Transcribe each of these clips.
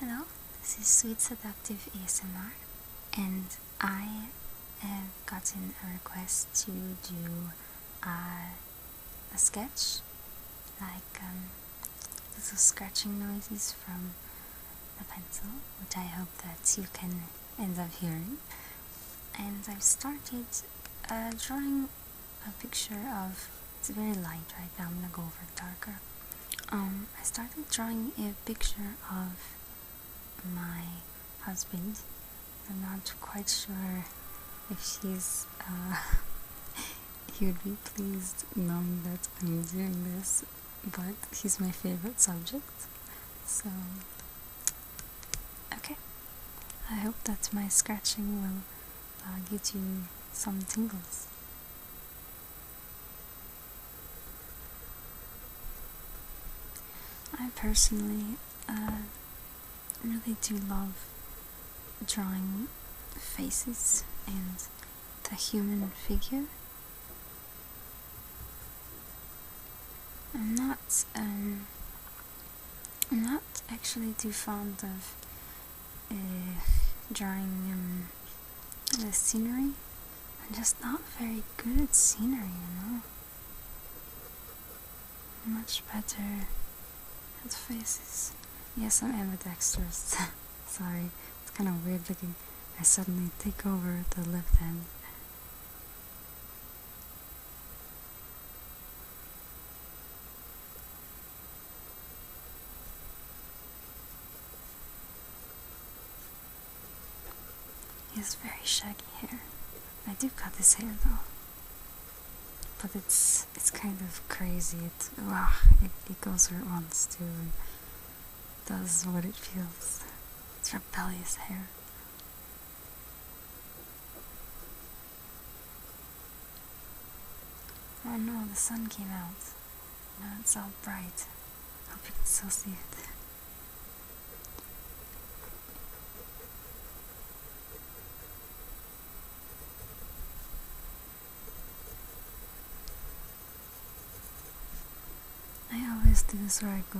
Hello, this is Sweet Seductive ASMR, and I have gotten a request to do a sketch, like little scratching noises from the pencil, which I hope that you can end up hearing. And I've started drawing a picture of, it's very light right now, I'm gonna go over it darker. I started drawing a picture of my husband. I'm not quite sure if he would be pleased knowing that I'm doing this, but he's my favorite subject, so okay. I hope that my scratching will get you some tingles. I personally really do love drawing faces and the human figure. I'm not actually too fond of drawing the scenery. I'm just not very good at scenery, you know. I'm much better at faces. Yes, I'm ambidextrous. Sorry, it's kind of weird looking. I suddenly take over the left hand. He has very shaggy hair. I do cut his hair though, but it's kind of crazy. It goes where it wants to and does what it feels. It's rebellious hair. Oh no, the sun came out. Now it's all bright. Hope you can still see it. I always do this where I go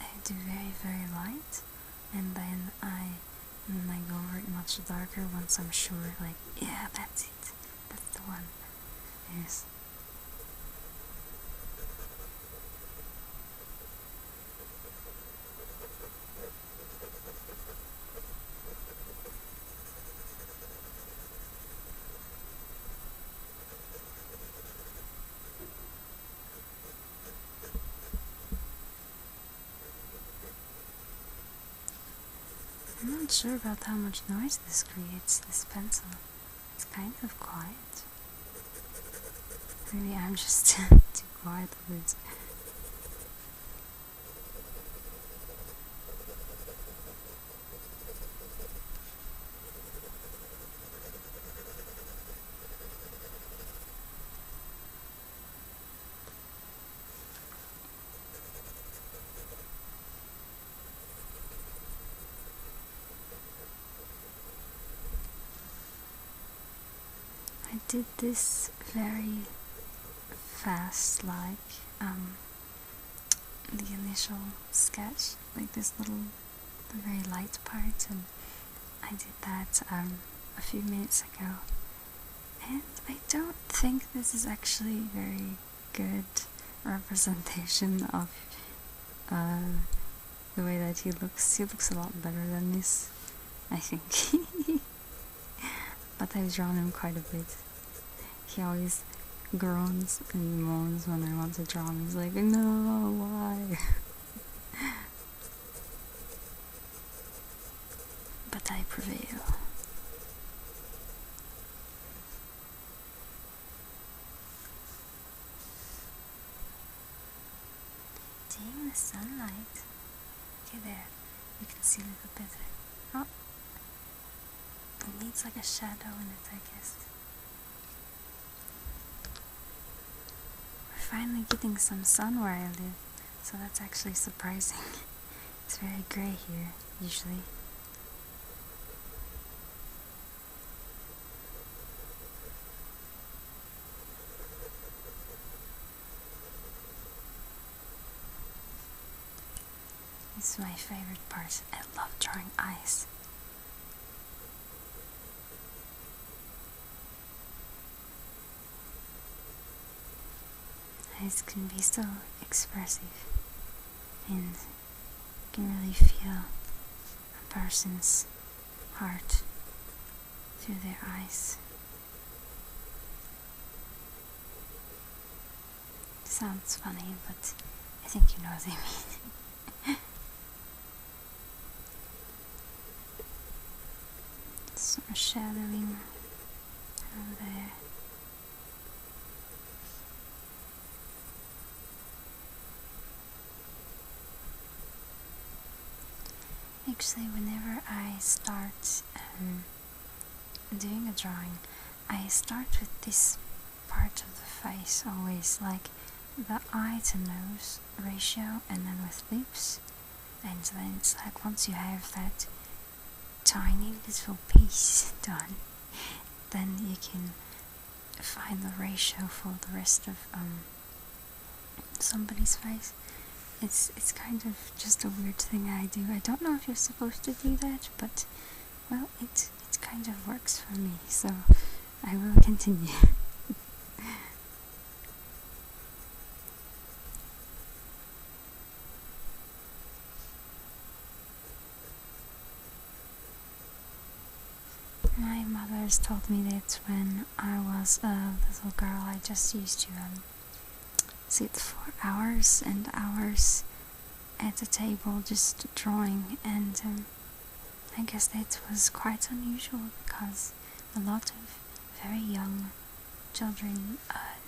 I do very, very light, and then I go over it much darker once I'm sure, yeah, that's it. That's the one. Yes. I'm not sure about how much noise this creates, this pencil. It's kind of quiet. Maybe I'm just too quiet with it. I did this very fast, the initial sketch, this the very light part, and I did that a few minutes ago, and I don't think this is actually very good representation of the way that he looks. He looks a lot better than this, I think. But I've drawn him quite a bit. He always groans and moans when I want to draw him. He's like, no, why? But I prevail. Dim the sunlight. Okay, there. You can see a little better. Oh. It needs a shadow in it, I guess. We're finally getting some sun where I live, so that's actually surprising. It's very grey here, usually. It's my favorite part. I love drawing eyes. Eyes can be so expressive, and you can really feel a person's heart through their eyes. Sounds funny, but I think you know what I mean. Some shadowing over there. Actually, whenever I start doing a drawing, I start with this part of the face always, like the eye to nose ratio, and then with lips, and then it's like once you have that tiny little piece done, then you can find the ratio for the rest of somebody's face. It's kind of just a weird thing I do. I don't know if you're supposed to do that, but well, it kind of works for me, so I will continue. My mother's told me that when I was a little girl, I just used to sit for hours and hours at a table just drawing, and I guess that was quite unusual because a lot of very young children are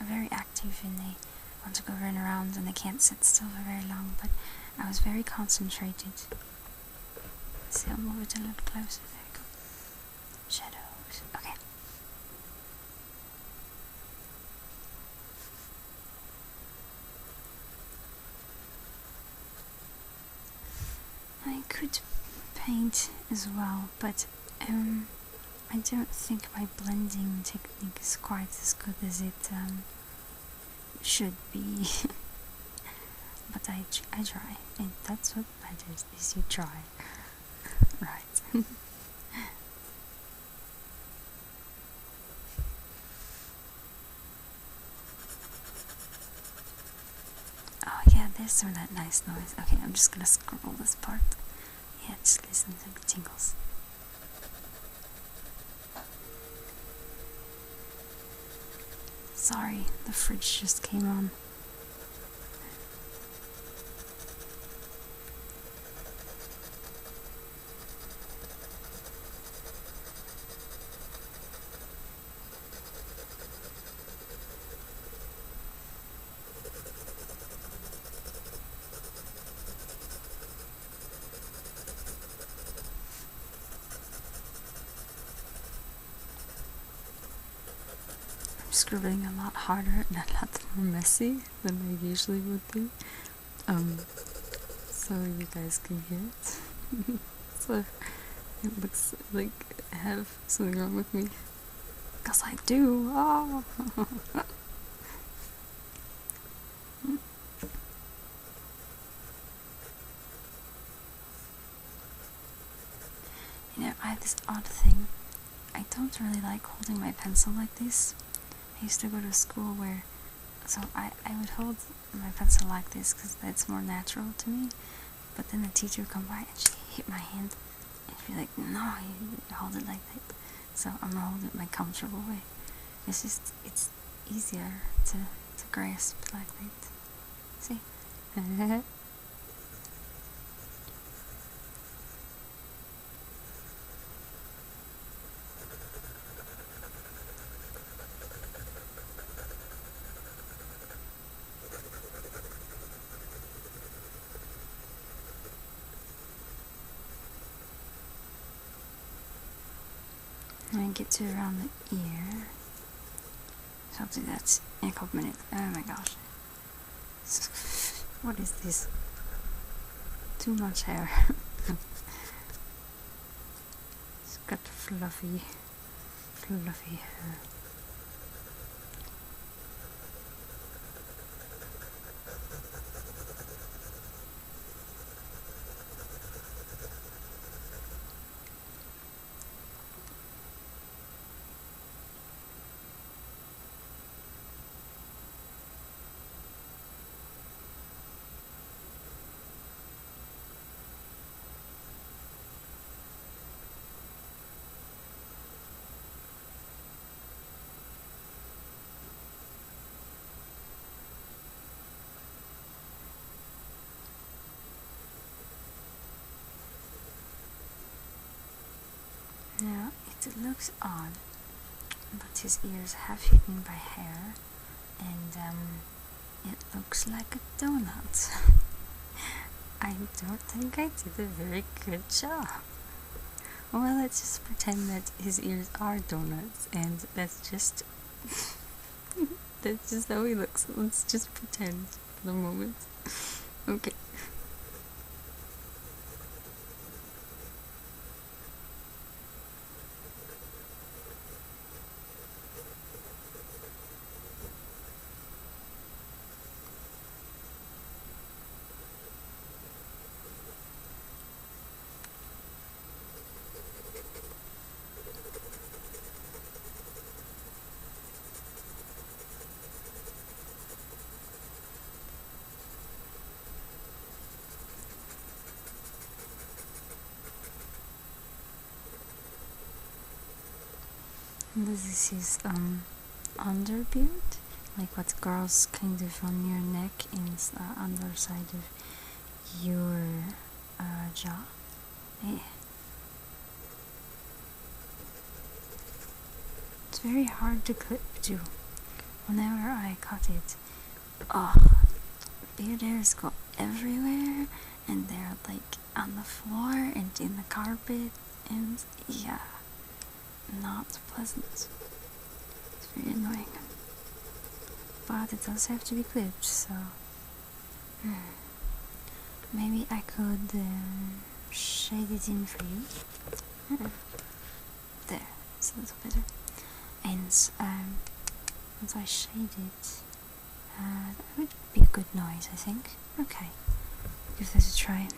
very active and they want to go run around and they can't sit still for very long, but I was very concentrated. See, I'll move it a little closer. There you go. Shadows. Okay. I could paint as well, but I don't think my blending technique is quite as good as it should be. But I try, and that's what matters, is you try. Right. Oh yeah, there's some of that nice noise. Okay, I'm just gonna scribble this part. Yeah, just listen to the tingles. Sorry, the fridge just came on. Scribbling a lot harder and a lot more messy than I usually would do, so you guys can hear it. So it looks like I have something wrong with me, because I do. Oh. You know, I have this odd thing. I don't really like holding my pencil like this. I used to go to school where, so I would hold my pencil like this because that's more natural to me, but then the teacher would come by and she hit my hand and she'd be like, no, you hold it like that. So I'm gonna hold it my comfortable way. It's just, it's easier to grasp like that. See? And get to around the ear. So I'll do that in a couple minutes. Oh my gosh. What is this? Too much hair. It's got fluffy hair. It looks odd, but his ears half hidden by hair, and it looks like a donut. I don't think I did a very good job. Well, let's just pretend that his ears are donuts, and that's just that's just how he looks. Let's just pretend for the moment. Okay. This is his underbeard, like what grows kind of on your neck and the underside of your jaw. Yeah. It's very hard to clip too. Whenever I cut it, beard hairs go everywhere, and they're like on the floor and in the carpet, and yeah, not pleasant. It's very annoying. But it does have to be clipped, so maybe I could shade it in for you. There, it's a little better. And once I shade it, that would be a good noise, I think. Okay, give this a try.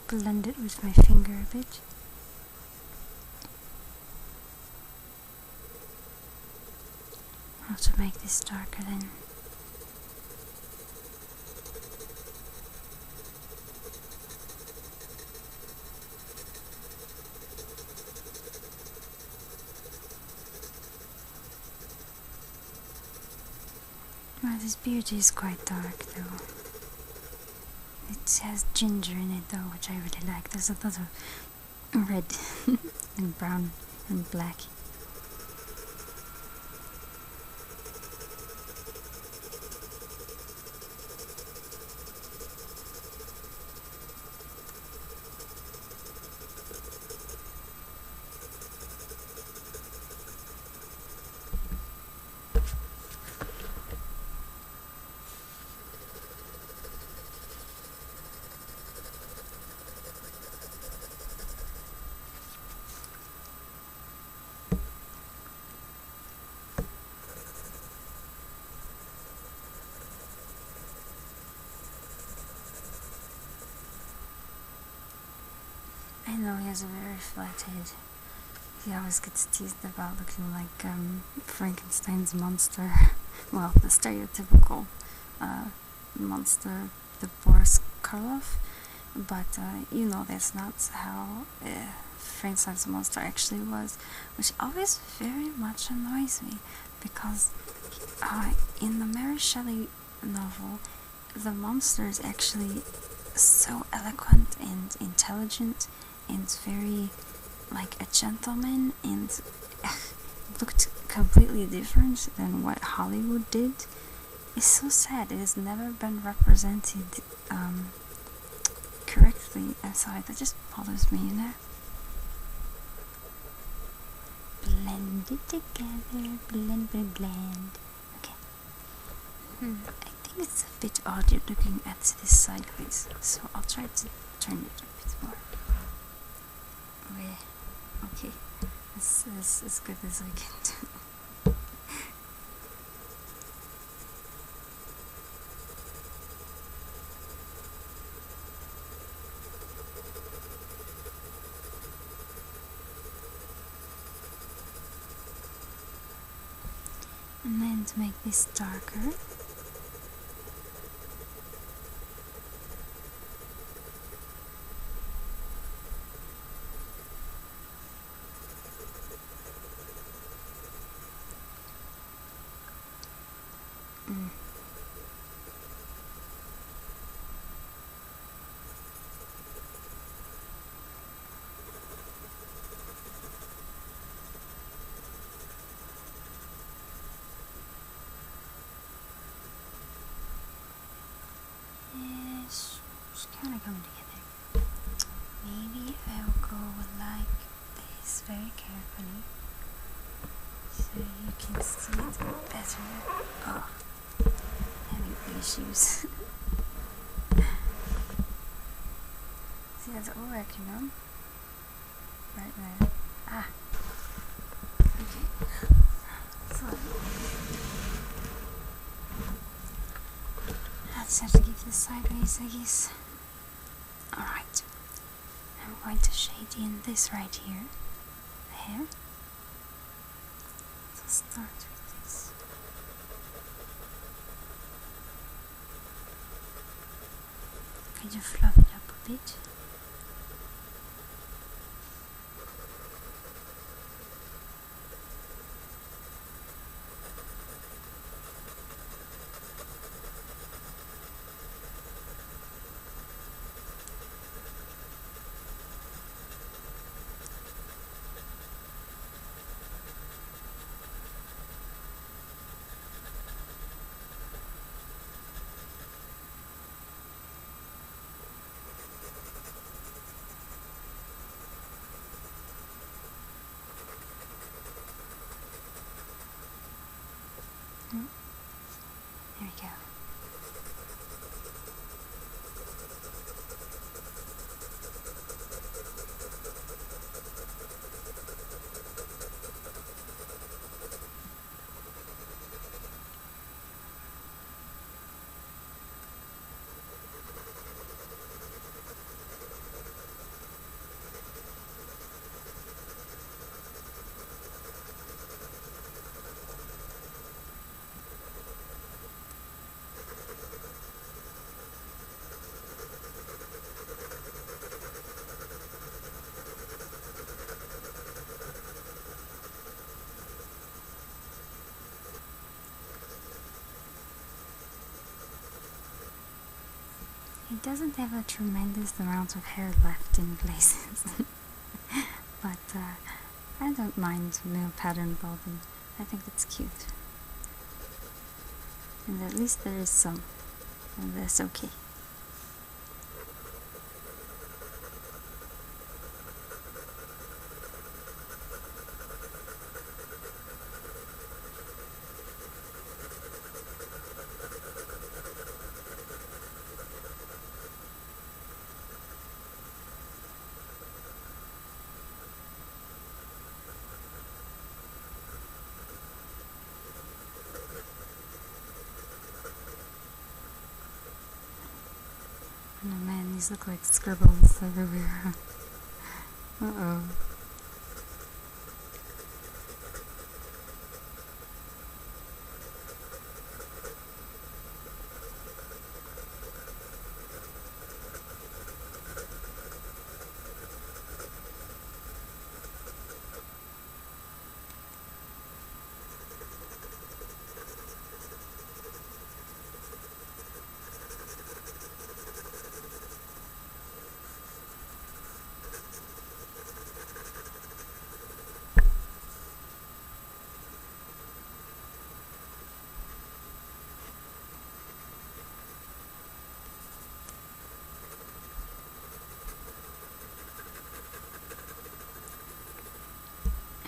Blend it with my finger a bit. How to make this darker then. Well, this beard is quite dark though. It has ginger in it though, which I really like. There's a lot of red and brown and black. I know he has a very flat head. He always gets teased about looking like Frankenstein's monster. Well, the stereotypical monster, the Boris Karloff. But you know that's not how Frankenstein's monster actually was, which always very much annoys me, because in the Mary Shelley novel, the monster is actually so eloquent and intelligent and very like a gentleman, and looked completely different than what Hollywood did. It's so sad. It has never been represented correctly, and so that just bothers me, you know. Blend it together, blend. Okay. I think it's a bit odd you're looking at this sideways, so I'll try to turn it a bit more. Okay, this is as good as I can do. going to make this darker. It's kind of coming together. Maybe I'll go like this very carefully so you can see it better. Oh, having issues. See, that's all working on. Right there. Ah. Okay. So let's have to give this sideways, I guess. Alright. I'm going to shade in this right here. The hair. So start with this. Kind of fluff it up a bit. There we go. It doesn't have a tremendous amount of hair left in places, but I don't mind male pattern balding. I think it's cute. And at least there is some, and that's okay. Oh man, these look like scribbles everywhere. Uh-oh.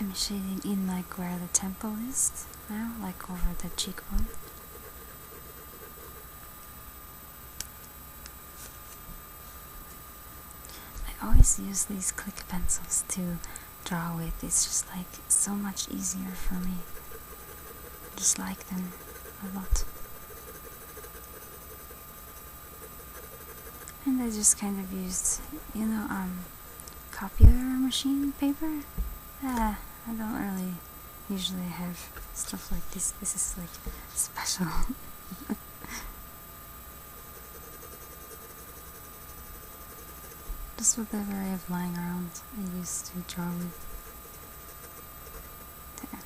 I'm shading in like where the temple is now, like over the cheekbone. I always use these click pencils to draw with. It's just like so much easier for me. I just like them a lot. And I just kind of used, you know, copier machine paper. I don't really usually I have stuff like this. This is like special. Just whatever I have lying around, I used to draw with. There.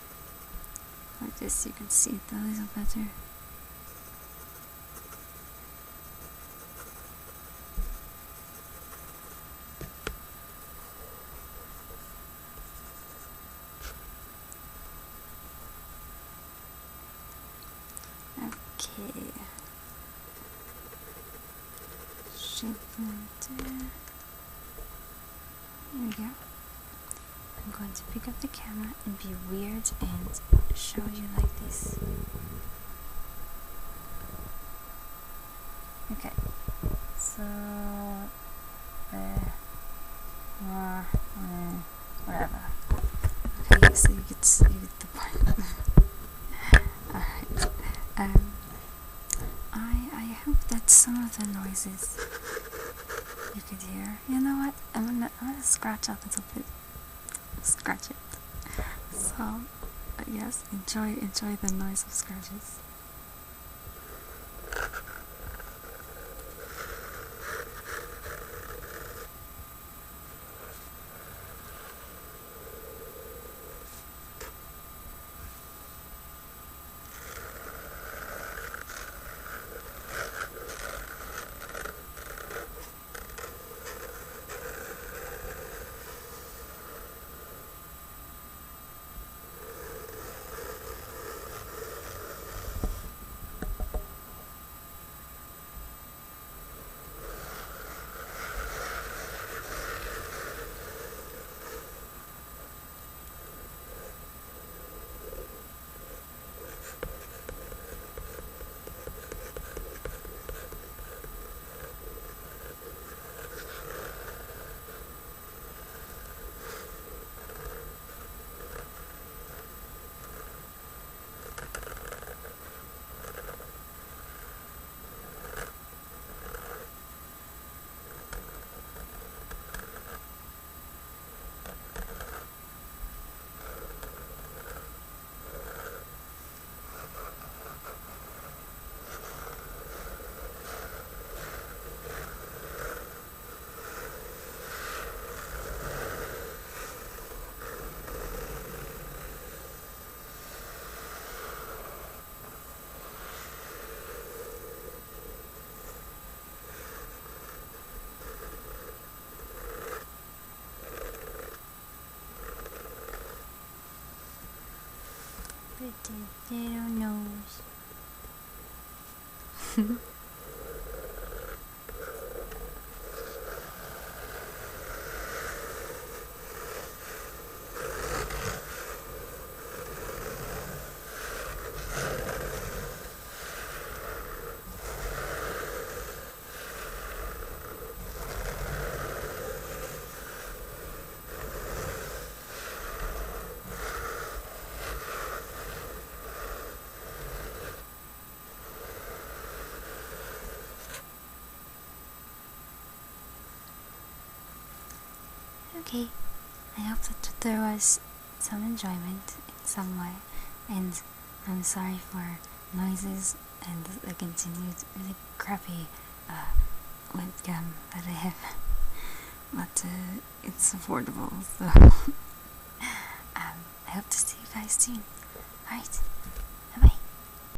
Like this, you can see it a little better. Okay. Shape there. Here we go. I'm going to pick up the camera and be weird and show you like this. Okay. So, whatever. Okay, so you get the point. Alright. I hope that some of the noises you could hear. You know what? I'm gonna scratch a little bit. Scratch it. So, yes, enjoy the noise of scratches. Little nose. Okay, I hope that there was some enjoyment in some way, and I'm sorry for noises and the continued really crappy webcam that I have, but it's affordable, so I hope to see you guys soon. Alright.